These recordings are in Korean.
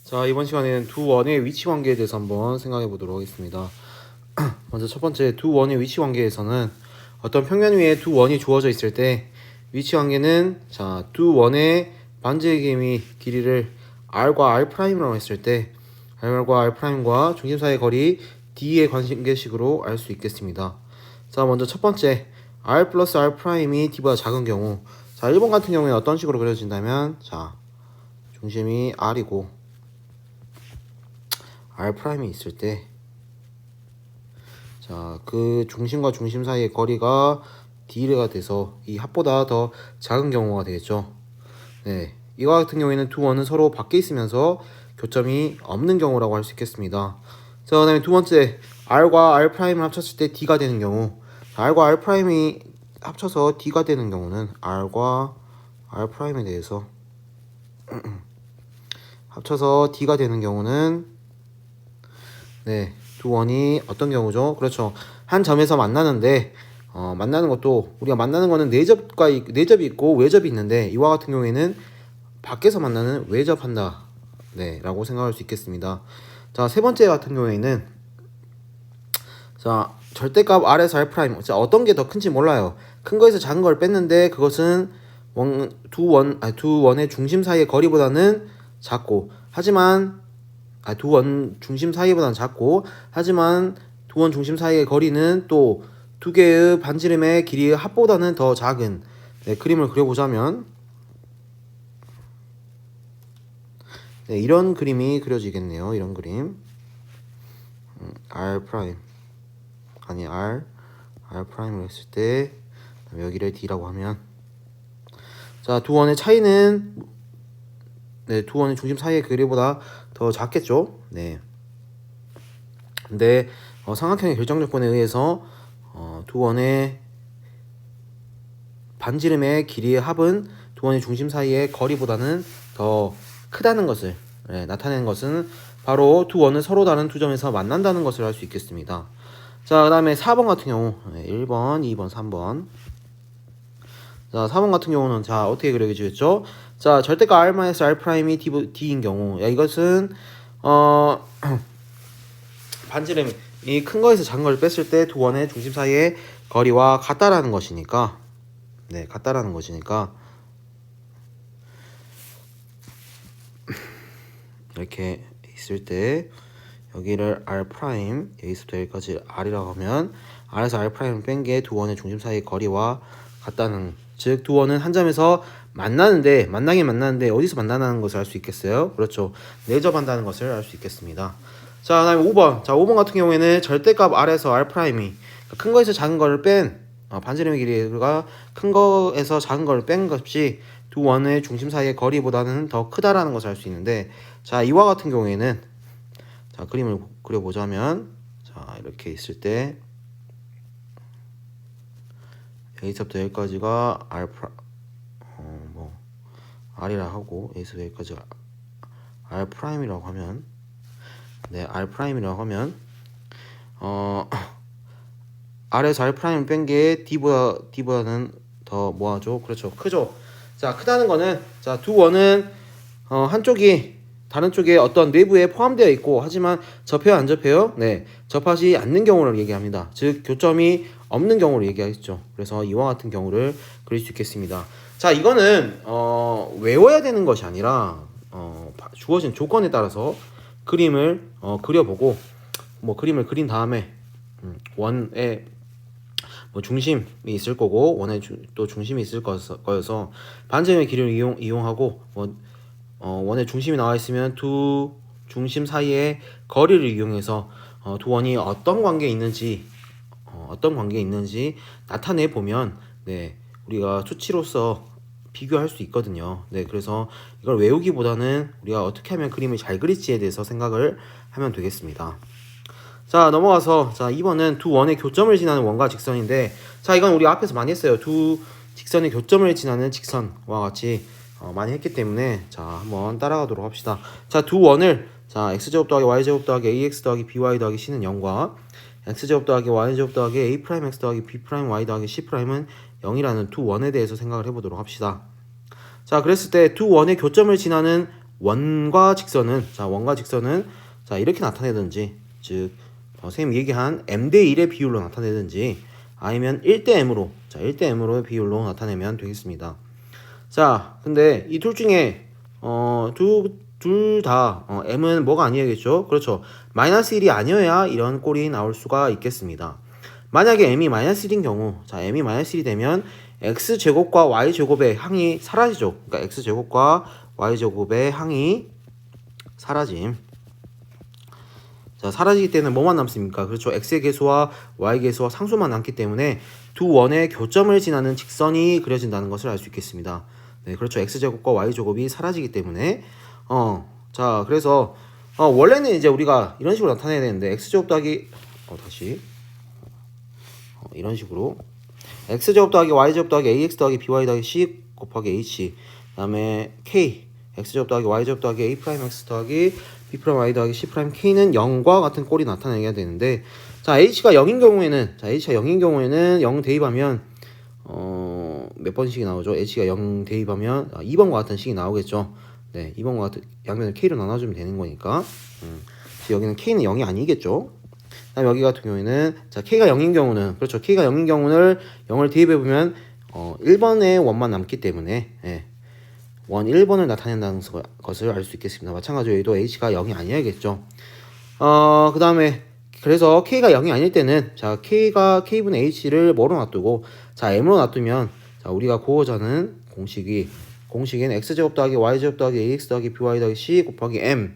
자, 이번 시간에는 두 원의 위치 관계에 대해서 한번 생각해 보도록 하겠습니다. 먼저 첫 번째, 두 원의 위치 관계에서는 어떤 평면 위에 두 원이 주어져 있을 때 위치 관계는 자, 두 원의 반지의 개미 길이를 r과 r'이라고 했을 때 r과 r'과 중심 사이의 거리 d의 관계식으로 알 수 있겠습니다. 자, 먼저 첫 번째, r 플러스 r'이 d보다 작은 경우, 자, 1번 같은 경우에 어떤 식으로 그려진다면, 자, 중심이 r이고 r'이 있을 때, 자, 그 중심과 중심 사이의 거리가 d가 돼서 이 합보다 더 작은 경우가 되겠죠. 네, 이와 같은 경우에는 두 원은 서로 밖에 있으면서 교점이 없는 경우라고 할 수 있겠습니다. 자, 그다음에 두 번째, r과 r'을 합쳤을 때 d가 되는 경우, r과 r'이 합쳐서 d가 되는 경우는 r과 r'에 대해서 합쳐서 d가 되는 경우는 네, 두 원이 어떤 경우죠? 그렇죠. 한 점에서 만나는데 만나는 것도 우리가 만나는 거는 내접이 있고 외접이 있는데 이와 같은 경우에는 밖에서 만나는 외접한다. 네, 라고 생각할 수 있겠습니다. 자, 세 번째 같은 경우에는 자, 절대값 R에서 R'. 자, 어떤 게 더 큰지 몰라요. 큰 거에서 작은 걸 뺐는데 그것은 두 원의 중심 사이의 거리보다는 작고 하지만 두 원 중심 사이보다는 작고 하지만 두 원 중심 사이의 거리는 또 두 개의 반지름의 길이의 합보다는 더 작은 네, 그림을 그려보자면 네, 이런 그림이 그려지겠네요. 이런 그림 R' 아니 R'을 했을 때 여기를 D라고 하면 자, 두 원의 차이는 네, 두 원의 중심 사이의 거리보다 더 작겠죠. 네. 근데 삼각형의 결정 조건에 의해서 두 원의 반지름의 길이의 합은 두 원의 중심 사이의 거리보다는 더 크다는 것을 나타내는 것은 바로 두 원은 서로 다른 두 점에서 만난다는 것을 알 수 있겠습니다. 자, 그 다음에 4번 같은 경우 1번, 2번, 3번. 자, 4번 같은 경우는 자, 어떻게 그려지겠죠? 자, 절대값 R-R'이 D인 경우, 야, 이것은 반지름이 큰 거에서 작은 걸 뺐을 때 두 원의 중심 사이의 거리와 같다라는 것이니까, 네, 같다라는 것이니까 이렇게 있을 때 여기를 R', 여기서부터 여기까지 R이라고 하면 R에서 R'을 뺀 게 두 원의 중심 사이의 거리와 같다는, 즉 두 원은 한 점에서 만나긴 만나는데 어디서 만나는 것을 알 수 있겠어요? 그렇죠. 내접한다는 것을 알 수 있겠습니다. 자, 그다음에 5번. 자, 5번 같은 경우에는 절대값 R에서 R'이 큰 거에서 작은 거를 뺀 반지름의 길이가 큰 거에서 작은 거를 뺀 것이 두 원의 중심 사이의 거리보다는 더 크다라는 것을 알 수 있는데, 자, 이와 같은 경우에는 자, 그림을 그려보자면 자, 이렇게 있을 때 여기서부터 여기까지가 R이라 하고 여기서 여기까지 R'이라고 하면 네, R'이라고 하면 R에서 R'을 뺀 게 D보다는 더 뭐하죠? 그렇죠, 크죠. 자, 크다는 거는 자, 두 원은 한쪽이 다른 쪽에 어떤 내부에 포함되어 있고 하지만 접해요, 안 접해요? 네, 접하지 않는 경우를 얘기합니다. 즉 교점이 없는 경우를 얘기하겠죠. 그래서 이와 같은 경우를 그릴 수 있겠습니다. 자, 이거는 외워야 되는 것이 아니라 주어진 조건에 따라서 그림을 그려보고 그림을 그린 다음에 원에 중심이 있을 거고 원에 또 중심이 있을 거여서 반지름의 길이를 이용하고 원의 중심이 나와 있으면 두 중심 사이의 거리를 이용해서 두 원이 어떤 관계에 있는지 나타내 보면 네, 우리가 수치로서 비교할 수 있거든요. 네, 그래서 이걸 외우기보다는 우리가 어떻게 하면 그림을 잘 그릴지에 대해서 생각을 하면 되겠습니다. 자, 넘어가서 자, 2번은 두 원의 교점을 지나는 원과 직선인데, 자, 이건 우리 앞에서 많이 했어요. 두 직선의 교점을 지나는 직선과 같이 많이 했기 때문에 자, 한번 따라가도록 합시다. 자, 두 원을 자, x제곱 더하기 y제곱 더하기 ax 더하기 by 더하기 c는 0과 x제곱 더하기 y제곱 더하기 a 프라임 x 더하기 b 프라임 y 더하기 c 프라임은 0이라는 두 원에 대해서 생각을 해보도록 합시다. 자, 그랬을 때 두 원의 교점을 지나는 원과 직선은 자 이렇게 나타내든지, 즉 선생님 얘기한 m 대 1의 비율로 나타내든지, 아니면 1대 m으로 1대 m으로의 비율로 나타내면 되겠습니다. 자, 근데 이 둘 중에 둘 다 m은 뭐가 아니겠죠? 그렇죠. 마이너스 1이 아니어야 이런 꼴이 나올 수가 있겠습니다. 만약에 m이 마이너스 1인 경우, 자 m이 마이너스 1이 되면 x제곱과 y제곱의 항이 사라지죠. 그러니까 x제곱과 y제곱의 항이 사라짐. 자, 사라지기 때문에 뭐만 남습니까? 그렇죠. x의 계수와 y의 계수와 상수만 남기 때문에 두 원의 교점을 지나는 직선이 그려진다는 것을 알 수 있겠습니다. 네, 그렇죠. x제곱과 y제곱이 사라지기 때문에 자, 그래서 원래는 이제 우리가 이런 식으로 나타내야 되는데, x제곱 더하기 이런 식으로 x제곱 더하기 y제곱 더하기 ax 더하기 by 더하기 c 곱하기 h, 그다음에 k x제곱 더하기 y제곱 더하기 a 프라임 x 더하기 b 프라임 y 더하기 c 프라임 k는 0과 같은 꼴이 나타나야 되는데, 자 h가 0인 경우에는 0 대입하면 몇 번씩이 나오죠? h가 0 대입하면 2번과 같은 식이 나오겠죠. 네, 2번과 같은 양면을 k로 나눠주면 되는 거니까. 여기는 k는 0이 아니겠죠. 그다음 여기 같은 경우에는 자 k가 0인 경우는, 그렇죠. k가 0인 경우는 0을 대입해 보면 1번의 원만 남기 때문에 원 1번을 나타낸다는 것을 알 수 있겠습니다. 마찬가지로 여기도 h가 0이 아니어야겠죠. 그 다음에 그래서 k가 0이 아닐 때는 자 k분의 h를 뭐로 놔두고 자 m으로 놔두면, 자 우리가 구하고자 하는 공식인 x제곱 더하기 y제곱 더하기 ax 더하기 by 더하기 c 곱하기 m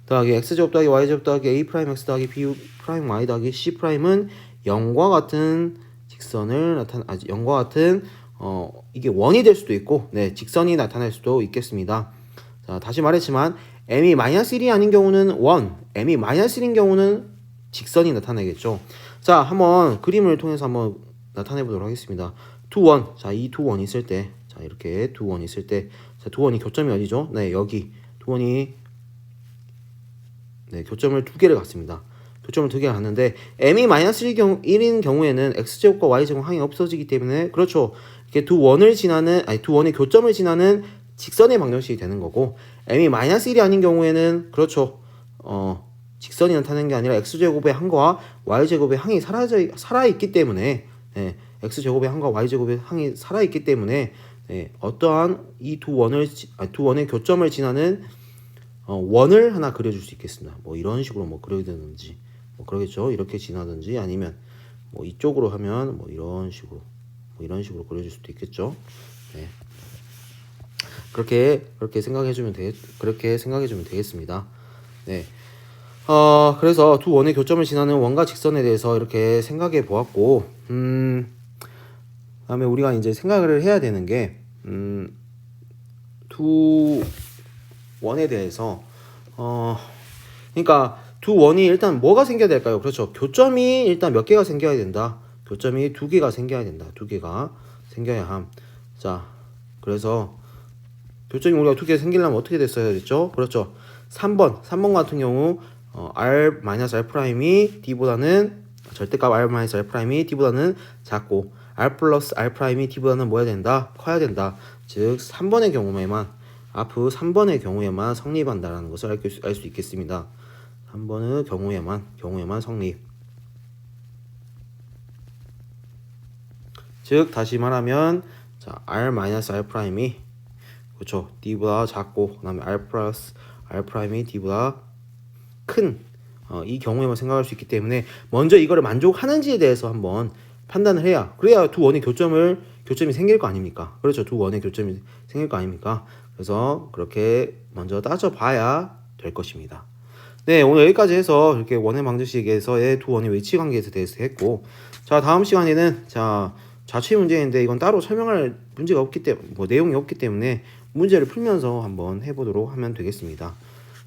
더하기 x제곱 더하기 y제곱 더하기 a 프라임 x 더하기 b 프라임 y 더하기 c 프라임은 0과 같은 직선을 0과 같은 이게 원이 될 수도 있고, 네, 직선이 나타날 수도 있겠습니다. 자, 다시 말했지만 m이 마이너스 1이 아닌 경우는 원, m이 마이너스 1인 경우는 직선이 나타나겠죠. 자, 한번 그림을 통해서 한번 나타내 보도록 하겠습니다. 두 원, 자, 이 두 원이 있을 때, 자, 이렇게 두 원이 있을 때, 자, 두 원이 교점이 어디죠? 네, 여기 두 원이 교점을 두 개를 갖습니다. 교점을 두 개를 갖는데 m이 마이너스 1인 경우에는 x제곱과 y제곱 항이 없어지기 때문에, 그렇죠. 이렇게 두 원의 교점을 지나는 직선의 방정식이 되는 거고, m이 마이너스 1이 아닌 경우에는, 그렇죠. 직선이 나타나는 게 아니라 x제곱의 항과 y제곱의 항이 살아있기 때문에, x제곱의 항과 y제곱의 항이 살아있기 때문에, 어떠한 이 두 원의 교점을 지나는 원을 하나 그려줄 수 있겠습니다. 뭐 이런 식으로 뭐 그려야되는지 뭐 그러겠죠. 이렇게 지나든지, 아니면 뭐 이쪽으로 하면 뭐 이런 식으로 그려줄 수도 있겠죠. 네. 그렇게 생각해주면 되겠습니다. 네. 그래서 두 원의 교점을 지나는 원과 직선에 대해서 이렇게 생각해 보았고, 그다음에 우리가 이제 생각을 해야 되는 게, 두 원에 대해서 그러니까 두 원이 일단 뭐가 생겨야 될까요? 그렇죠. 교점이 일단 몇 개가 생겨야 된다. 교점이 두 개가 생겨야 된다. 두 개가 생겨야 함. 자, 그래서 교점이 우리가 두 개 생기려면 어떻게 됐어야 됐죠? 그렇죠. 3번 같은 경우 r-r' d보다는 절대값 r-r' d보다는 작고 r 플러스 r' d보다는 뭐 해야 된다? 커야 된다. 즉 3번의 경우에만 성립한다라는 것을 알 수 있겠습니다. 3번의 경우에만 성립. 즉 다시 말하면 자 r-r'이 그렇죠. d보다 작고, 그다음에 r 플러스 r''이 d보다 큰 이 경우에만 생각할 수 있기 때문에, 먼저 이거를 만족하는지에 대해서 한번 판단을 그래야 두 원의 교점이 생길 거 아닙니까? 그렇죠. 두 원의 교점이 생길 거 아닙니까? 그래서 그렇게 먼저 따져봐야 될 것입니다. 네, 오늘 여기까지 해서 이렇게 원의 방정식에서의 두 원의 위치 관계에 대해서 했고, 자 다음 시간에는 자취 문제인데 이건 따로 설명할 문제가 없기 때문에, 내용이 없기 때문에 문제를 풀면서 한번 해보도록 하면 되겠습니다.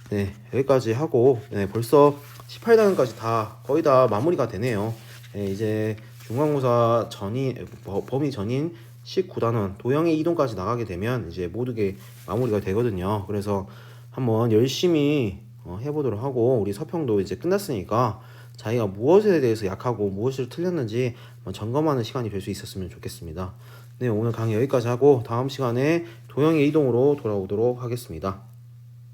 네, 여기까지 하고, 벌써 18단원까지 거의 다 마무리가 되네요. 이제 중간고사 범위 전인 19단원 도형의 이동까지 나가게 되면 이제 모두게 마무리가 되거든요. 그래서 한번 열심히 해보도록 하고, 우리 서평도 이제 끝났으니까 자기가 무엇에 대해서 약하고 무엇을 틀렸는지 점검하는 시간이 될 수 있었으면 좋겠습니다. 네, 오늘 강의 여기까지 하고 다음 시간에 도형의 이동으로 돌아오도록 하겠습니다.